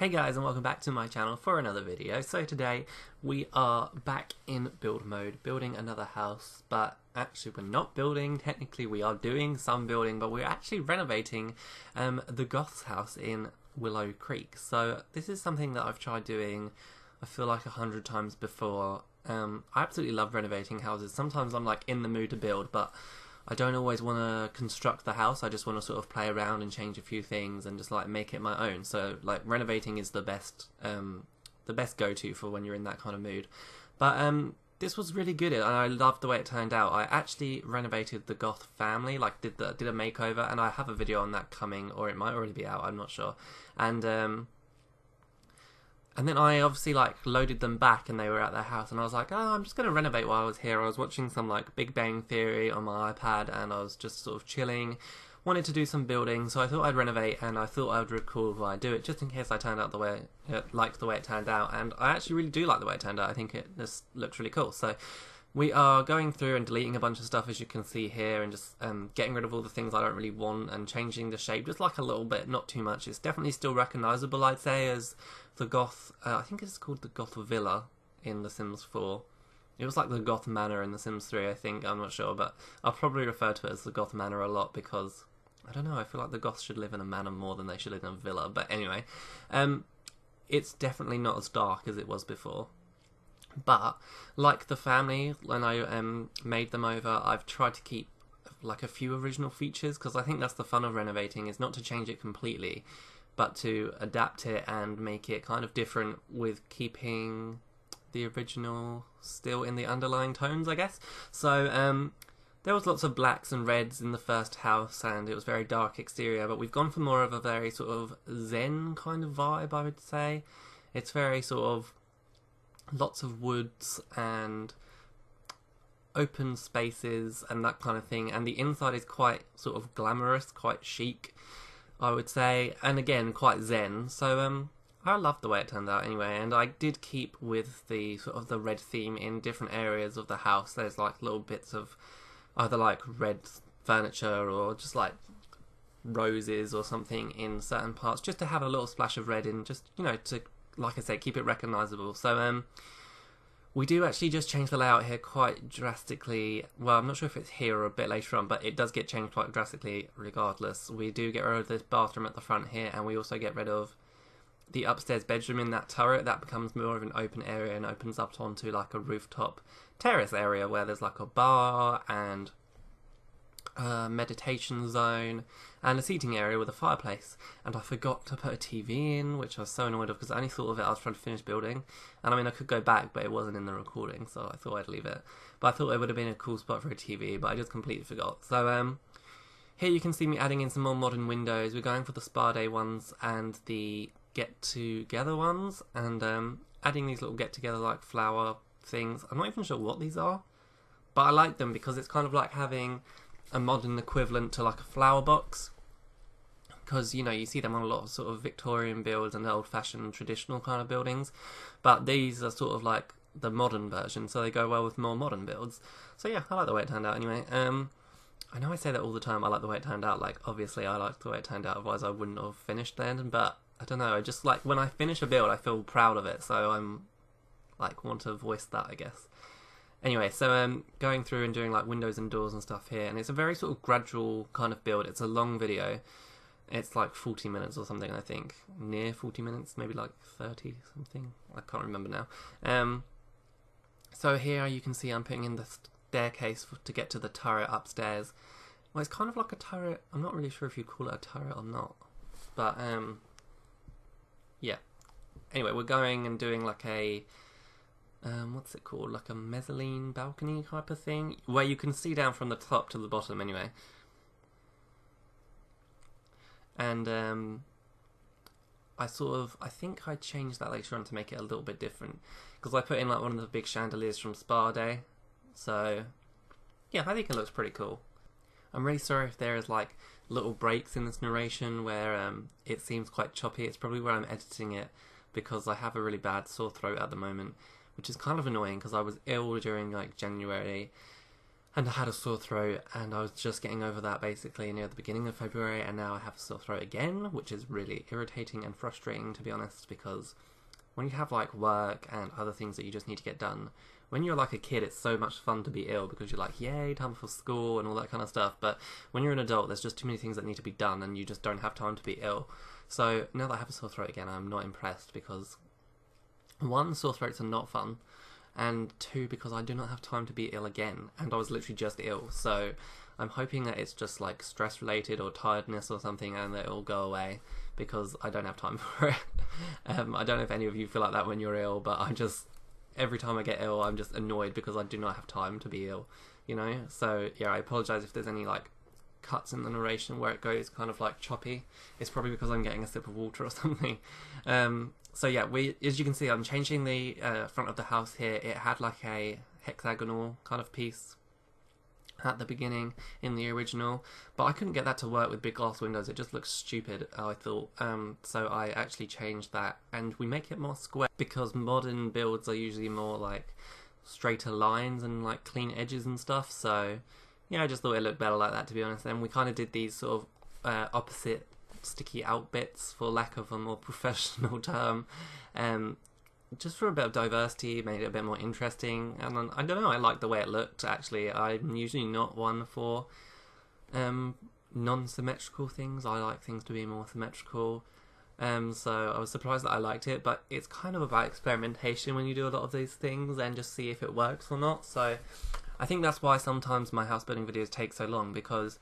Hey guys, and welcome back to my channel for another video. So today we are back in build mode, building another house, but actually we're not building. Technically we are doing some building, but we're actually renovating the Goth's house in Willow Creek. So this is something that I've tried doing, I feel like 100 times before. I absolutely love renovating houses. Sometimes I'm like in the mood to build, but I don't always want to construct the house. I just want to sort of play around and change a few things and just like make it my own. So like renovating is the best go-to for when you're in that kind of mood. But this was really good and I loved the way it turned out. I actually renovated the Goth family, like did a makeover, and I have a video on that coming, or it might already be out, I'm not sure. And then I obviously like loaded them back and they were at their house, and I was like, oh, I'm just going to renovate while I was here. I was watching some like Big Bang Theory on my iPad and I was just sort of chilling, wanted to do some building, so I thought I'd renovate and I thought I would record while I do it, just in case I turned out the way liked the way it turned out. And I actually really do like the way it turned out. I think it just looks really cool. So we are going through and deleting a bunch of stuff, as you can see here, and just getting rid of all the things I don't really want and changing the shape just like a little bit, not too much. It's definitely still recognisable, I'd say, as the Goth, I think it's called the Goth Villa in The Sims 4. It was like the Goth Manor in The Sims 3, I think, I'm not sure, but I'll probably refer to it as the Goth Manor a lot because, I don't know, I feel like the Goths should live in a manor more than they should live in a villa. But anyway, it's definitely not as dark as it was before. But like the family, when I made them over, I've tried to keep like a few original features, because I think that's the fun of renovating, is not to change it completely, but to adapt it and make it kind of different with keeping the original still in the underlying tones, I guess. So there was lots of blacks and reds in the first house, and it was very dark exterior, but we've gone for more of a very sort of zen kind of vibe, I would say. It's very sort of lots of woods and open spaces and that kind of thing, and the inside is quite sort of glamorous, quite chic, I would say, and again quite zen. So I loved the way it turned out anyway, and I did keep with the sort of the red theme in different areas of the house. There's like little bits of either like red furniture or just like roses or something in certain parts, just to have a little splash of red in, just, you know, to, like I say, keep it recognisable. So we do actually just change the layout here quite drastically. Well, I'm not sure if it's here or a bit later on, but it does get changed quite drastically regardless. We do get rid of this bathroom at the front here, and we also get rid of the upstairs bedroom in that turret. That becomes more of an open area and opens up onto like a rooftop terrace area where there's like a bar and meditation zone and a seating area with a fireplace. And I forgot to put a TV in, which I was so annoyed of, because I only thought of it I was trying to finish building, and I mean I could go back, but it wasn't in the recording, so I thought I'd leave it. But I thought it would have been a cool spot for a TV, but I just completely forgot. So here you can see me adding in some more modern windows. We're going for the spa day ones and the get together ones, and adding these little get together like flower things. I'm not even sure what these are, but I like them because it's kind of like having a modern equivalent to like a flower box, because, you know, you see them on a lot of sort of Victorian builds and old-fashioned traditional kind of buildings, but these are sort of like the modern version, so they go well with more modern builds. So yeah, I like the way it turned out anyway. I know I say that all the time, I like the way it turned out, like obviously I like the way it turned out, otherwise I wouldn't have finished then, but I don't know, I just like when I finish a build I feel proud of it, so I'm like want to voice that, I guess. Anyway, so going through and doing like windows and doors and stuff here, and it's a very sort of gradual kind of build. It's a long video. It's like 40 minutes or something, I think. Near 40 minutes, maybe like 30 something. I can't remember now. So here you can see I'm putting in the staircase to get to the turret upstairs. Well, it's kind of like a turret. I'm not really sure if you'd call it a turret or not. But yeah. Anyway, we're going and doing like a what's it called, like a mezzanine balcony type of thing, where you can see down from the top to the bottom anyway. And I think I changed that later on to make it a little bit different, because I put in like one of the big chandeliers from Spa Day. So yeah, I think it looks pretty cool. I'm really sorry if there is like little breaks in this narration where it seems quite choppy. It's probably where I'm editing it, because I have a really bad sore throat at the moment, which is kind of annoying because I was ill during like January, and I had a sore throat, and I was just getting over that basically near the beginning of February, and now I have a sore throat again, which is really irritating and frustrating, to be honest, because when you have like work and other things that you just need to get done, when you're like a kid, it's so much fun to be ill because you're like, yay, time for school and all that kind of stuff. But when you're an adult, there's just too many things that need to be done, and you just don't have time to be ill. So now that I have a sore throat again, I'm not impressed because, one, sore throats are not fun, and two, because I do not have time to be ill again, and I was literally just ill. So I'm hoping that it's just like stress related or tiredness or something, and that it'll go away because I don't have time for it. I don't know if any of you feel like that when you're ill, but every time I get ill, I'm just annoyed because I do not have time to be ill, you know? So yeah, I apologise if there's any like cuts in the narration where it goes kind of like choppy. It's probably because I'm getting a sip of water or something. So yeah, as you can see, I'm changing the front of the house here. It had like a hexagonal kind of piece at the beginning in the original, but I couldn't get that to work with big glass windows. It just looks stupid, I thought. So I actually changed that, and we make it more square because modern builds are usually more like straighter lines and like clean edges and stuff. So yeah, I just thought it looked better like that, to be honest. And we kind of did these sort of opposite sticky out bits, for lack of a more professional term, just for a bit of diversity, made it a bit more interesting. And I don't know, I like the way it looked, actually. I'm usually not one for non-symmetrical things. I like things to be more symmetrical. So I was surprised that I liked it, but it's kind of about experimentation when you do a lot of these things and just see if it works or not. So I think that's why sometimes my house building videos take so long, because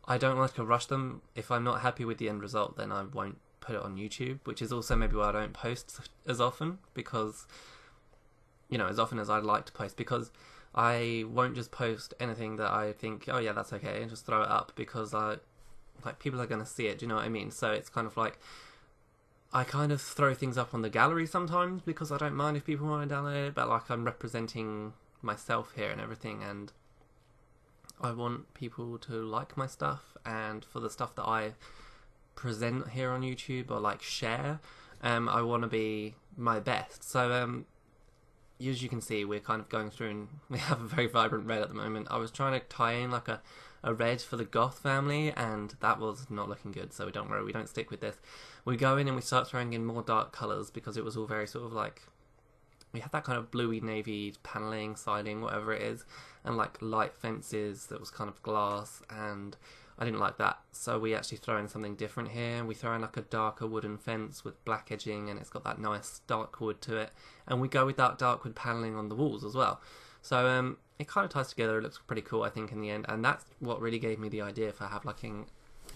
I don't like to rush them. If I'm not happy with the end result, then I won't put it on YouTube, which is also maybe why I don't post as often, because, you know, as often as I'd like to post, because I won't just post anything that I think, oh yeah, that's okay, and just throw it up, because people are going to see it, do you know what I mean? So it's kind of like, I kind of throw things up on the gallery sometimes because I don't mind if people want to download it, but like I'm representing myself here and everything, and I want people to like my stuff, and for the stuff that I present here on YouTube or like share, I want to be my best. So as you can see, we're kind of going through, and we have a very vibrant red at the moment. I was trying to tie in like a red for the Goth family, and that was not looking good, so don't worry, we don't stick with this. We go in and we start throwing in more dark colours because it was all very sort of like, we had that kind of bluey navy paneling, siding, whatever it is, and like light fences that was kind of glass, and I didn't like that. So we actually throw in something different here. We throw in like a darker wooden fence with black edging, and it's got that nice dark wood to it. And we go with that dark wood paneling on the walls as well. So it kind of ties together. It looks pretty cool, I think, in the end. And that's what really gave me the idea for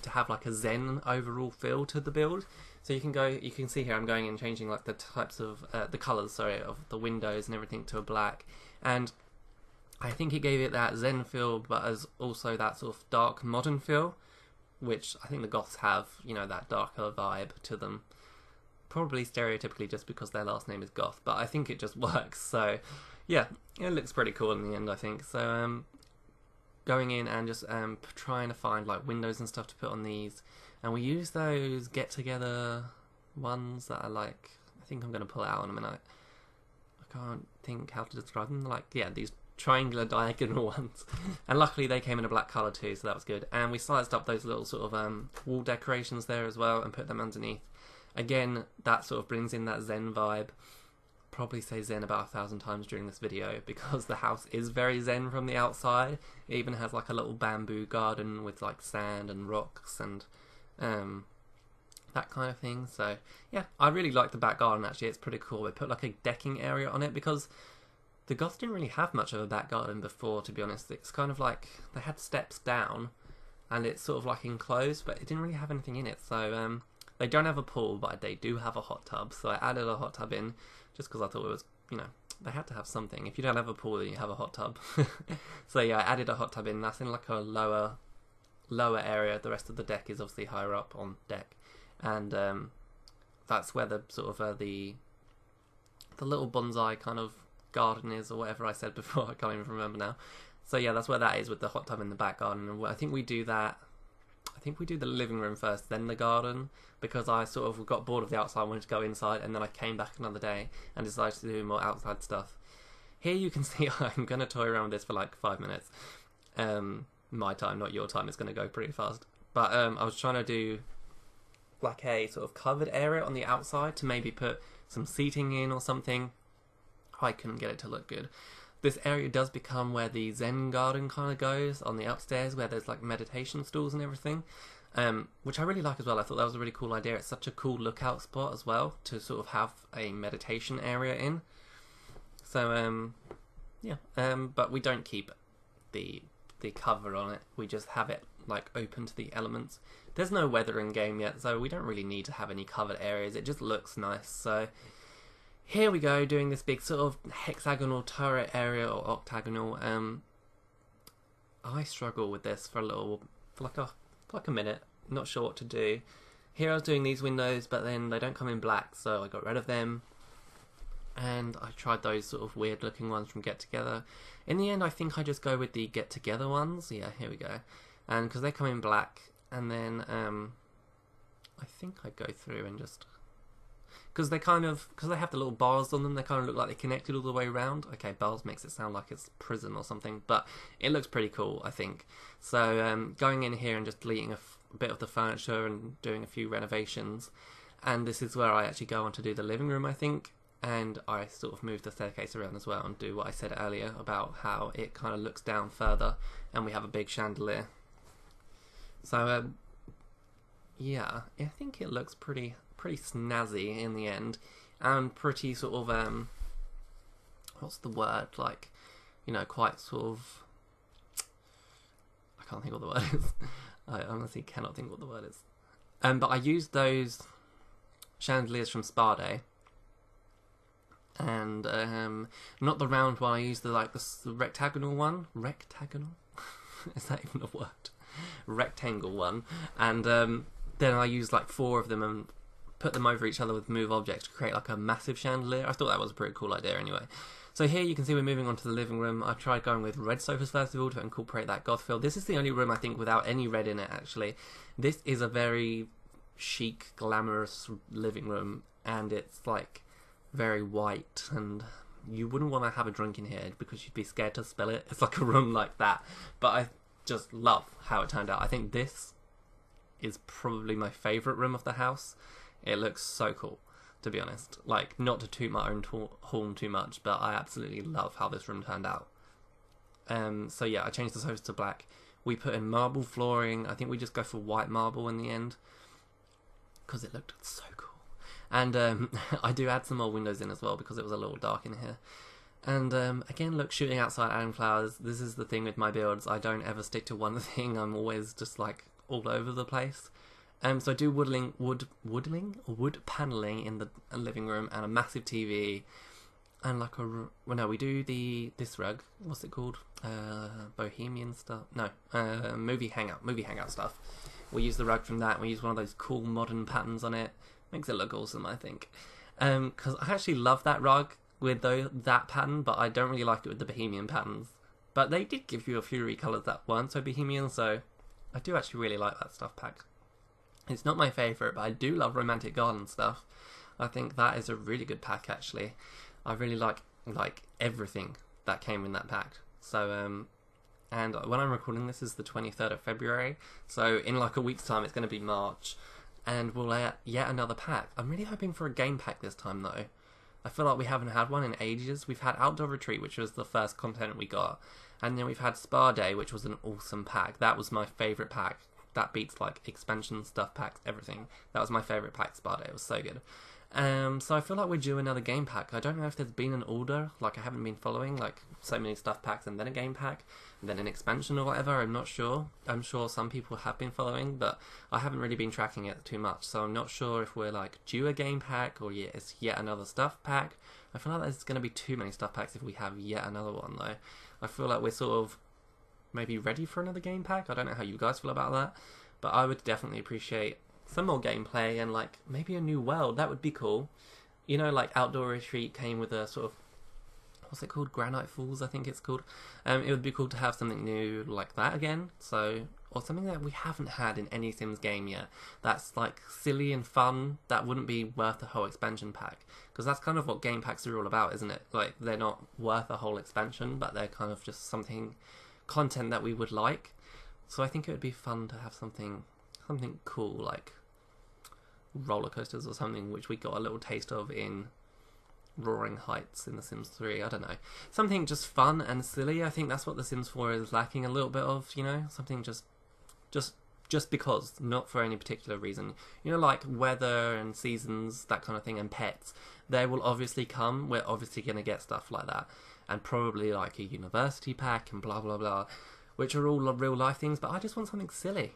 to have like a Zen overall feel to the build. So you can see here I'm going and changing like the types of, the colours, sorry, of the windows and everything to a black. And I think it gave it that Zen feel, but as also that sort of dark modern feel, which I think the Goths have, you know, that darker vibe to them. Probably stereotypically just because their last name is Goth, but I think it just works. So yeah, it looks pretty cool in the end, I think. So going in and just trying to find like windows and stuff to put on these, and we use those get together ones that are like, I think I'm going to pull it out in a minute. I can't think how to describe them. Like, yeah, these triangular diagonal ones, and luckily they came in a black colour too, so that was good. And we sliced up those little sort of wall decorations there as well and put them underneath. Again, that sort of brings in that Zen vibe. Probably say Zen about 1,000 times during this video because the house is very Zen from the outside. It even has like a little bamboo garden with like sand and rocks and that kind of thing. So yeah, I really like the back garden actually. It's pretty cool. We put like a decking area on it because the Goths didn't really have much of a back garden before, to be honest. It's kind of like they had steps down and it's sort of like enclosed, but it didn't really have anything in it. So they don't have a pool, but they do have a hot tub. So I added a hot tub in just because I thought it was, you know, they had to have something. If you don't have a pool, then you have a hot tub. So yeah, I added a hot tub in. That's in like a lower area. The rest of the deck is obviously higher up on deck, and that's where the sort of the little bonsai kind of garden is, or whatever I said before. I can't even remember now. So yeah, that's where that is with the hot tub in the back garden. And I think we do that. I think we do the living room first, then the garden, because I sort of got bored of the outside, wanted to go inside, and then I came back another day and decided to do more outside stuff. Here you can see I'm going to toy around with this for like 5 minutes. My time, not your time. It's going to go pretty fast. But I was trying to do like a sort of covered area on the outside to maybe put some seating in or something. I couldn't get it to look good. This area does become where the Zen garden kind of goes on the upstairs, where there's like meditation stools and everything, which I really like as well. I thought that was a really cool idea. It's such a cool lookout spot as well to sort of have a meditation area in. So yeah, but we don't keep the cover on it. We just have it like open to the elements. There's no weather in game yet, so we don't really need to have any covered areas. It just looks nice. So here we go, doing this big sort of hexagonal turret area, or octagonal. I struggle with this for like a minute. Not sure what to do. Here I was doing these windows, but then they don't come in black, so I got rid of them. And I tried those sort of weird looking ones from Get Together. In the end, I think I just go with the Get Together ones. Yeah, here we go. And because they come in black, and then I think I go through and just, because they have the little bars on them, they kind of look like they're connected all the way around. Okay, bars makes it sound like it's prison or something, but it looks pretty cool, I think. So going in here and just deleting a bit of the furniture and doing a few renovations, and this is where I actually go on to do the living room, I think. And I sort of move the staircase around as well and do what I said earlier about how it kind of looks down further, and we have a big chandelier. So yeah, I think it looks pretty snazzy in the end, and pretty sort of what's the word, like, you know, quite sort of, I can't think what the word is. I honestly cannot think what the word is. But I used those chandeliers from Spa Day, and not the round one. I used the rectagonal one. Rectagonal? Is that even a word? Rectangle one. And then I used like 4 of them and put them over each other with move objects to create like a massive chandelier. I thought that was a pretty cool idea anyway. So here you can see we're moving on to the living room. I tried going with red sofas first of all to incorporate that goth feel. This is the only room I think without any red in it, actually. This is a very chic, glamorous living room, and it's like very white, and you wouldn't want to have a drink in here because you'd be scared to spill it. It's like a room like that. But I just love how it turned out. I think this is probably my favourite room of the house. It looks so cool, to be honest. Like, not to toot my own horn too much, but I absolutely love how this room turned out. So yeah, I changed the sofas to black. We put in marble flooring. I think we just go for white marble in the end, because it looked so cool. And I do add some more windows in as well, because it was a little dark in here. And again, look, shooting outside, adding flowers. This is the thing with my builds. I don't ever stick to one thing. I'm always just like all over the place. So I do wood paneling in the living room, and a massive TV, and like we do this rug. What's it called? Bohemian stuff? No, movie hangout stuff. We use the rug from that. We use one of those cool modern patterns on it. Makes it look awesome, I think. Because I actually love that rug with that pattern, but I don't really like it with the Bohemian patterns. But they did give you a few recolours that weren't so Bohemian, so I do actually really like that stuff pack. It's not my favourite, but I do love Romantic Garden stuff. I think that is a really good pack, actually. I really like everything that came in that pack. So, and when I'm recording this is the 23rd of February, so in like a week's time it's going to be March, and we'll add yet another pack. I'm really hoping for a game pack this time, though. I feel like we haven't had one in ages. We've had Outdoor Retreat, which was the first content we got, and then we've had Spa Day, which was an awesome pack. That was my favourite pack. That beats like expansion stuff packs, everything. That was my favourite pack, Spa Day. It was so good. So I feel like we're due another game pack. I don't know if there's been an order, like I haven't been following, like so many stuff packs and then a game pack, and then an expansion or whatever. I'm not sure. I'm sure some people have been following, but I haven't really been tracking it too much, so I'm not sure if we're like due a game pack or it's yet another stuff pack. I feel like there's going to be too many stuff packs if we have yet another one, though. I feel like we're sort of maybe ready for another game pack. I don't know how you guys feel about that, but I would definitely appreciate some more gameplay and like maybe a new world. That would be cool. You know, like Outdoor Retreat came with a sort of, what's it called? Granite Falls, I think it's called. It would be cool to have something new like that again. So, or something that we haven't had in any Sims game yet. That's like silly and fun. That wouldn't be worth the whole expansion pack, because that's kind of what game packs are all about, isn't it? Like, they're not worth a whole expansion, but they're kind of just something content that we would like. So I think it would be fun to have something cool, like roller coasters or something, which we got a little taste of in Roaring Heights in The Sims 3. I don't know, something just fun and silly. I think that's what The Sims 4 is lacking a little bit of, you know, something just because, not for any particular reason. You know, like weather and seasons, that kind of thing, and pets. They will obviously come. We're obviously going to get stuff like that, and probably like a university pack and blah blah blah, which are all real life things. But I just want something silly.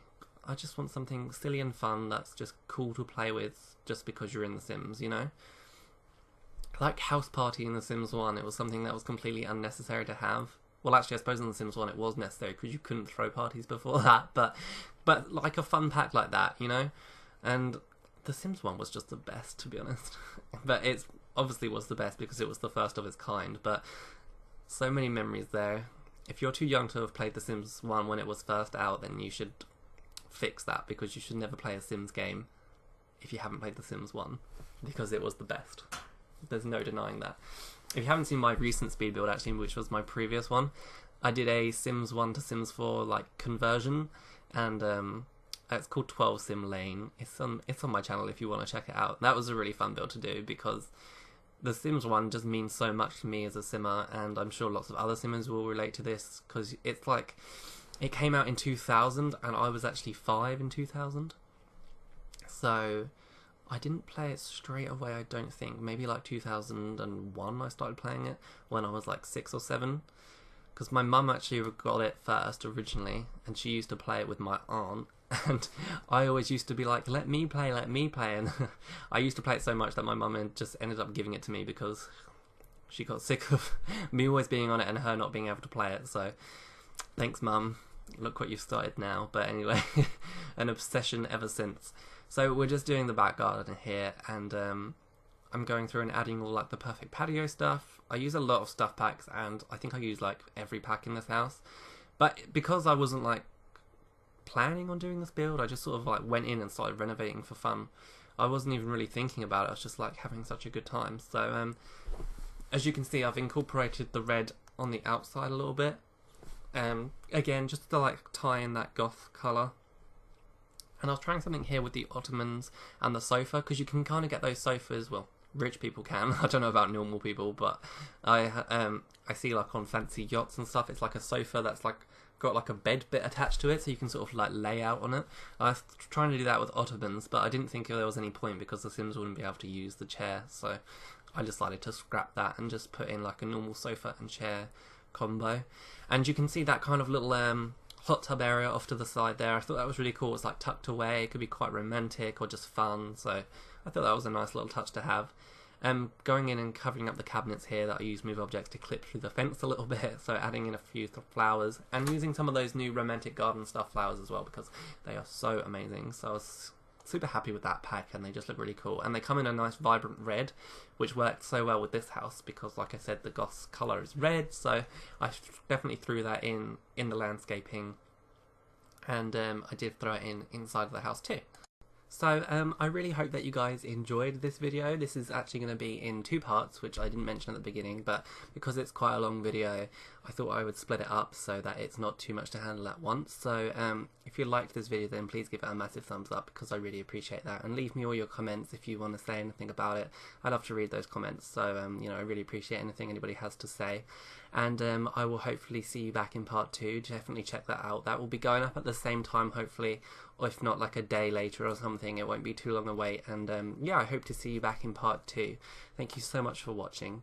I just want something silly and fun that's just cool to play with, just because you're in The Sims, you know. Like House Party in The Sims 1, it was something that was completely unnecessary to have. Well, actually, I suppose in The Sims 1 it was necessary because you couldn't throw parties before that, but like a fun pack like that, you know? And The Sims 1 was just the best, to be honest. But it obviously was the best because it was the first of its kind, but so many memories there. If you're too young to have played The Sims 1 when it was first out, then you should fix that, because you should never play a Sims game if you haven't played The Sims 1, because it was the best. There's no denying that. If you haven't seen my recent speed build, actually, which was my previous one, I did a Sims 1 to Sims 4 like conversion, and it's called 12 Sim Lane. It's on my channel if you want to check it out. That was a really fun build to do, because The Sims 1 just means so much to me as a simmer, and I'm sure lots of other simmers will relate to this, because it's like, it came out in 2000 and I was actually 5 in 2000, so I didn't play it straight away, I don't think. Maybe like 2001 I started playing it, when I was like 6 or 7, because my mum actually got it first originally, and she used to play it with my aunt, and I always used to be like, let me play, and I used to play it so much that my mum just ended up giving it to me, because she got sick of me always being on it and her not being able to play it. So thanks, Mum, look what you've started now. But anyway, an obsession ever since. So we're just doing the back garden here, and I'm going through and adding all like the perfect patio stuff. I use a lot of stuff packs, and I think I use like every pack in this house. But because I wasn't like planning on doing this build, I just sort of like went in and started renovating for fun. I wasn't even really thinking about it, I was just like having such a good time. So as you can see, I've incorporated the red on the outside a little bit. Again, just to like tie in that goth colour. And I was trying something here with the ottomans and the sofa, because you can kind of get those sofas, well, rich people can, I don't know about normal people, but I see like on fancy yachts and stuff, it's like a sofa that's like got like a bed bit attached to it, so you can sort of like lay out on it. I was trying to do that with ottomans, but I didn't think there was any point because the Sims wouldn't be able to use the chair, so I decided to scrap that and just put in like a normal sofa and chair combo. And you can see that kind of little hot tub area off to the side there. I thought that was really cool. It's like tucked away, it could be quite romantic or just fun, so I thought that was a nice little touch to have. Going in and covering up the cabinets here that I use Move Objects to clip through the fence a little bit, so adding in a few flowers and using some of those new romantic garden stuff flowers as well, because they are so amazing. So I was super happy with that pack, and they just look really cool, and they come in a nice vibrant red, which worked so well with this house because, like I said, the Goth's colour is red, so I definitely threw that in the landscaping, and I did throw it inside of the house too. So I really hope that you guys enjoyed this video. This is actually going to be in 2 parts, which I didn't mention at the beginning, but because it's quite a long video, I thought I would split it up so that it's not too much to handle at once. So if you liked this video, then please give it a massive thumbs up, because I really appreciate that, and leave me all your comments if you want to say anything about it. I love to read those comments, so you know, I really appreciate anything anybody has to say. And I will hopefully see you back in part 2. Definitely check that out. That will be going up at the same time, hopefully, or if not like a day later or something. It won't be too long a wait. And yeah, I hope to see you back in part 2. Thank you so much for watching.